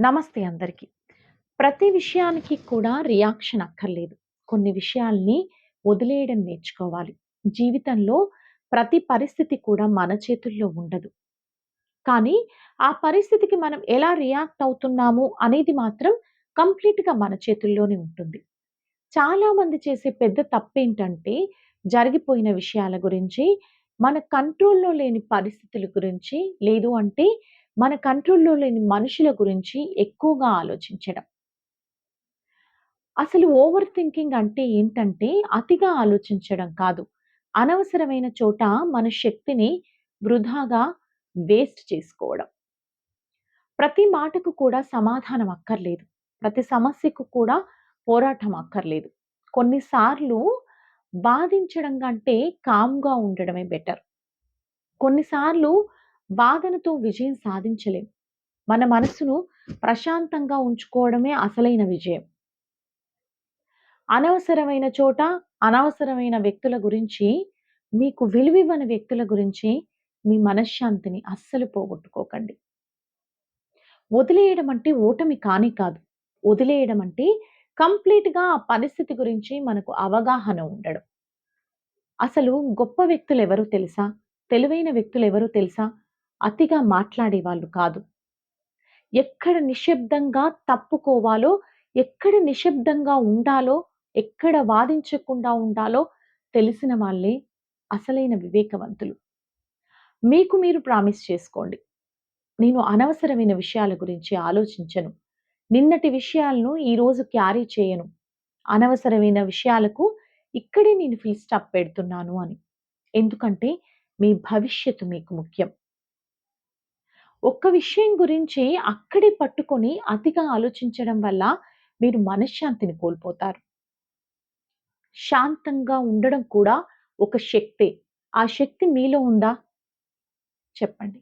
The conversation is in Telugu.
నమస్తే అందరికి. ప్రతి విషయానికి కూడా రియాక్షన్ అక్కర్లేదు. కొన్ని విషయాల్ని వదిలేయడం నేర్చుకోవాలి. జీవితంలో ప్రతి పరిస్థితి కూడా మన చేతుల్లో ఉండదు. కానీ ఆ పరిస్థితికి మనం ఎలా రియాక్ట్ అవుతున్నాము అనేది మాత్రం కంప్లీట్‌గా మన చేతుల్లోనే ఉంటుంది. చాలామంది చేసే పెద్ద తప్పేంటంటే, జరిగిపోయిన విషయాల గురించి, మన కంట్రోల్‌లో లేని పరిస్థితుల గురించి, లేదు అంటే మన కంట్రోల్‌లో లేని మనుషుల గురించి ఎక్కువగా ఆలోచించడం. అసలు ఓవర్ థింకింగ్ అంటే ఏంటంటే, అతిగా ఆలోచించడం కాదు. అనవసరమైన చోట మన శక్తిని వృధాగా వేస్ట్ చేసుకోవడం. ప్రతి మాటకు కూడా సమాధానం అక్కర్లేదు. ప్రతి సమస్యకు కూడా పోరాటం అక్కర్లేదు. కొన్నిసార్లు బాధించడం కంటే కామ్‌గా ఉండడమే బెటర్. కొన్నిసార్లు వాదనతో విజయం సాధించలేం. మన మనసును ప్రశాంతంగా ఉంచుకోవడమే అసలైన విజయం. అనవసరమైన చోట, అనవసరమైన వ్యక్తుల గురించి, మీకు విలువివ్వని వ్యక్తుల గురించి మీ మనశ్శాంతిని అస్సలు పోగొట్టుకోకండి. వదిలేయడం అంటే ఓటమి కానే కాదు. వదిలేయడం అంటే కంప్లీట్‌గా ఆ పరిస్థితి గురించి మనకు అవగాహన ఉండడం. అసలు గొప్ప వ్యక్తులెవరో తెలుసా? తెలివైన వ్యక్తులెవరో తెలుసా? అతిగా మాట్లాడేవాళ్ళు కాదు. ఎక్కడ నిశ్శబ్దంగా తప్పుకోవాలో, ఎక్కడ నిశ్శబ్దంగా ఉండాలో, ఎక్కడ వాదించకుండా ఉండాలో తెలిసిన వాళ్ళే అసలైన వివేకవంతులు. మీకు మీరు ప్రామిస్ చేసుకోండి. నేను అనవసరమైన విషయాల గురించి ఆలోచించను. నిన్నటి విషయాలను ఈరోజు క్యారీ చేయను. అనవసరమైన విషయాలకు ఇక్కడే నేను ఫుల్ స్టాప్ పెడుతున్నాను అని. ఎందుకంటే మీ భవిష్యత్తు మీకు ముఖ్యం. ఒక్క విషయం గురించి అక్కడే పట్టుకొని అతిగా ఆలోచించడం వల్ల మీరు మనశ్శాంతిని కోల్పోతారు. శాంతంగా ఉండడం కూడా ఒక శక్తే. ఆ శక్తి మీలో ఉందా? చెప్పండి.